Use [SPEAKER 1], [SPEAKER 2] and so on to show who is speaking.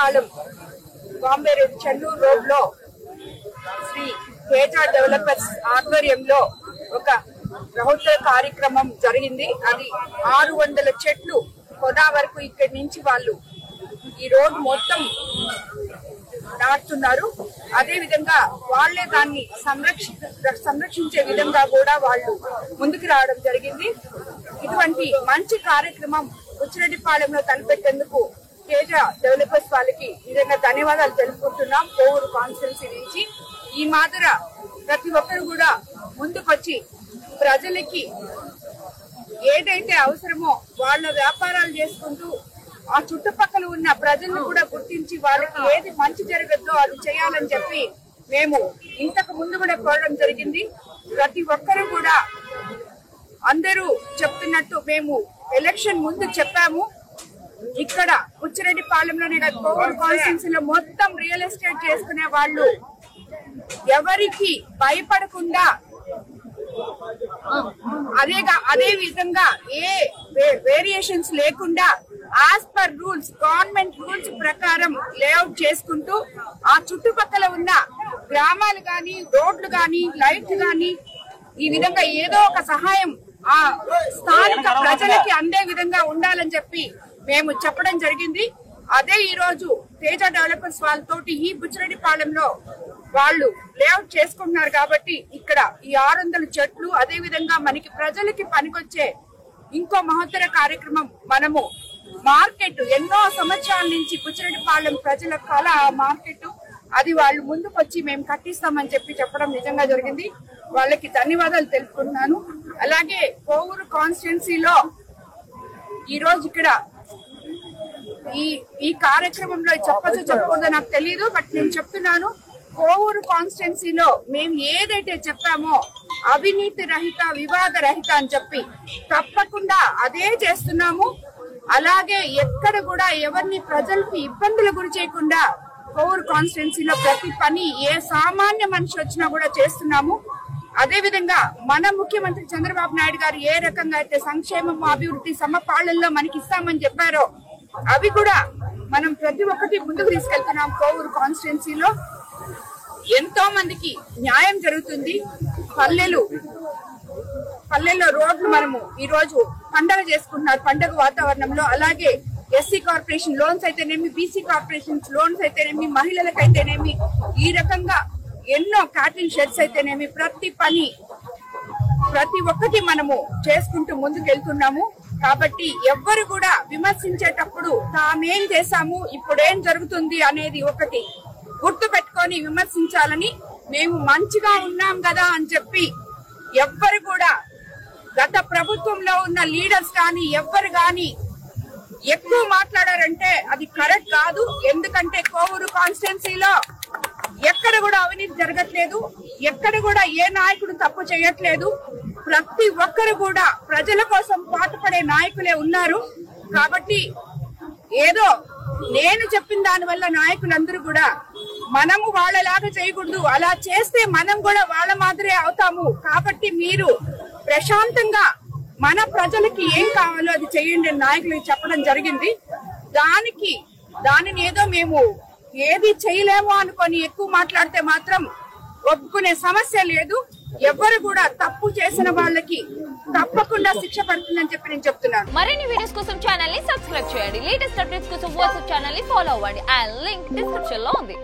[SPEAKER 1] Buchireddypalem Bombay road Chennur road లో Shri Teja developers ఆధ్వర్యంలో ఒక బృహత్తర కార్యక్రమం జరిగింది. అది 600 చెట్లు కొనా వరకు ఇక్కడి నుంచి వాళ్ళు ఈ రోడ్ మొత్తం నాటుతున్నారు. అదే విధంగా వాళ్లే దాన్ని సంరక్షించే విధంగా కూడా వాళ్ళు ముందుకు రావడం జరిగింది. ఇటువంటి మంచి కార్యక్రమం బుచ్చిరెడ్డిపాలెంలో తలపెట్టేందుకు తేజ డెవలపర్స్ వాళ్ళకి నిజంగా ధన్యవాదాలు తెలుపుకుంటున్నాం. కోవూరు కాన్స్టిట్యున్సీ నుంచి ఈ మాదిర ప్రతి ఒక్కరు కూడా ముందుకొచ్చి ప్రజలకి ఏదైతే అవసరమో వాళ్ళ వ్యాపారాలు చేసుకుంటూ ఆ చుట్టుపక్కల ఉన్న ప్రజలను కూడా గుర్తించి వాళ్ళకి ఏది మంచి జరగద్దో అది చేయాలని చెప్పి మేము ఇంతకు ముందు కూడా కోరడం జరిగింది. ప్రతి ఒక్కరు కూడా అందరూ చెప్తున్నట్టు మేము ఎలక్షన్ ముందు చెప్పాము. ఇక్కడ బుచ్చిరెడ్డిపాలెంలోనే కాదు, కోవూరు కాన్స్టిట్యున్సీలో మొత్తం రియల్ ఎస్టేట్ చేసుకునే వాళ్ళు ఎవరికి భయపడకుండా అదే విధంగా ఏ వేరియేషన్స్ లేకుండా as per rules, government rules ప్రకారం లేఅవుట్ చేసుకుంటూ ఆ చుట్టుపక్కల ఉన్న గ్రామాలు గాని, రోడ్లు గాని, లైట్లు గాని ఈ విధంగా ఏదో ఒక సహాయం ఆ స్థానిక ప్రజలకి అందే విధంగా ఉండాలని చెప్పి మేము చెప్పడం జరిగింది. అదే ఈ రోజు తేజ డెవలపర్స్ వాళ్ళతోటి ఈ బుచ్చిరెడ్డిపాలెంలో వాళ్ళు లేఅవుట్ చేసుకుంటున్నారు కాబట్టి ఇక్కడ ఈ 600 చెట్లు, అదే విధంగా మనకి ప్రజలకి పనికొచ్చే ఇంకో మహత్తర కార్యక్రమం మనము మార్కెట్ ఎన్నో సంవత్సరాల నుంచి బుచ్చిరెడ్డిపాలెం ప్రజల కళ మార్కెట్, అది వాళ్ళు ముందుకొచ్చి మేము కట్టిస్తామని చెప్పడం నిజంగా జరిగింది. వాళ్ళకి ధన్యవాదాలు తెలుపుకుంటున్నాను. అలాగే కోవూరు కాన్స్టిట్యున్సీలో ఈ రోజు ఇక్కడ ఈ కార్యక్రమంలో చెప్పచ్చో చెప్పకూడదో నాకు తెలియదు, బట్ నేను చెప్తున్నాను. కోవూరు కాన్స్టిట్యున్సీలో మేము ఏదైతే చెప్పామో అవినీతి రహిత, వివాద రహిత అని చెప్పి తప్పకుండా అదే చేస్తున్నాము. అలాగే ఎక్కడ కూడా ఎవరిని ప్రజలకు ఇబ్బందులు గురి చేయకుండా కోవూరు కాన్స్టిట్యున్సీలో ప్రతి పని ఏ సామాన్య మనిషి వచ్చినా కూడా చేస్తున్నాము. అదే విధంగా మన ముఖ్యమంత్రి చంద్రబాబు నాయుడు గారు ఏ రకంగా అయితే సంక్షేమం, అభివృద్ధి సమపాలనలో మనకి ఇస్తామని చెప్పారో అవి కూడా మనం ప్రతి ఒక్కటి ముందుకు తీసుకెళ్తున్నాం. కోవూరు కాన్స్టిట్యున్సీలో ఎంతో మందికి న్యాయం జరుగుతుంది. పల్లెల్లో రోడ్లు మనము ఈ రోజు పండగ చేసుకుంటున్నారు, పండగ వాతావరణంలో. అలాగే ఎస్సీ కార్పొరేషన్ లోన్స్ అయితేనేమి, బీసీ కార్పొరేషన్ లోన్స్ అయితేనేమి, మహిళలకైతేనేమి, ఈ రకంగా ఎన్నో క్యాటిల్ షెడ్స్ అయితేనేమి, ప్రతి ఒక్కటి మనము చేసుకుంటూ ముందుకు వెళ్తున్నాము. కాబట్టి ఎవ్వరు కూడా విమర్శించేటప్పుడు తామేం చేశాము, ఇప్పుడేం జరుగుతుంది అనేది ఒకటి గుర్తు పెట్టుకొని విమర్శించాలని, మేము మంచిగా ఉన్నాం కదా అని చెప్పి ఎవ్వరు కూడా గత ప్రభుత్వంలో ఉన్న లీడర్స్ కానీ ఎవ్వరు కానీ ఎక్కువ మాట్లాడారంటే అది కరెక్ట్ కాదు. ఎందుకంటే కోవూరు కాన్స్టిట్యున్సీలో ఎక్కడ కూడా అవినీతి జరగట్లేదు, ఎక్కడ కూడా ఏ నాయకుడు తప్పు చేయట్లేదు. ప్రతి ఒక్కరు కూడా ప్రజల కోసం పాటుపడే నాయకులే ఉన్నారు. కాబట్టి ఏదో నేను చెప్పిన దాని వల్ల నాయకులందరూ కూడా మనము వాళ్ళలాగా చేయకూడదు, అలా చేస్తే మనం కూడా వాళ్ళ మాదిరే అవుతాము. కాబట్టి మీరు ప్రశాంతంగా మన ప్రజలకి ఏం కావాలో అది చేయండి నాయకులకు చెప్పడం జరిగింది. దానిని ఏదో మేము ఏది చేయలేమో అనుకొని ఎక్కువ మాట్లాడితే మాత్రం ఒప్పుకునే సమస్య లేదు. ఎవరు కూడా తప్పు చేసిన వాళ్ళకి తప్పకుండా శిక్ష పడుతుందని చెప్పి నేను చెప్తున్నాను.
[SPEAKER 2] మరిన్ని వీడియోస్ కోసం ఛానల్ ని సబ్స్క్రైబ్ చేయండి. లేటెస్ట్ అప్డేట్స్ కోసం వాట్సాప్ ఛానల్ ని ఫాలో అవ్వండి. ఆ లింక్ డిస్క్రిప్షన్ లో ఉంది.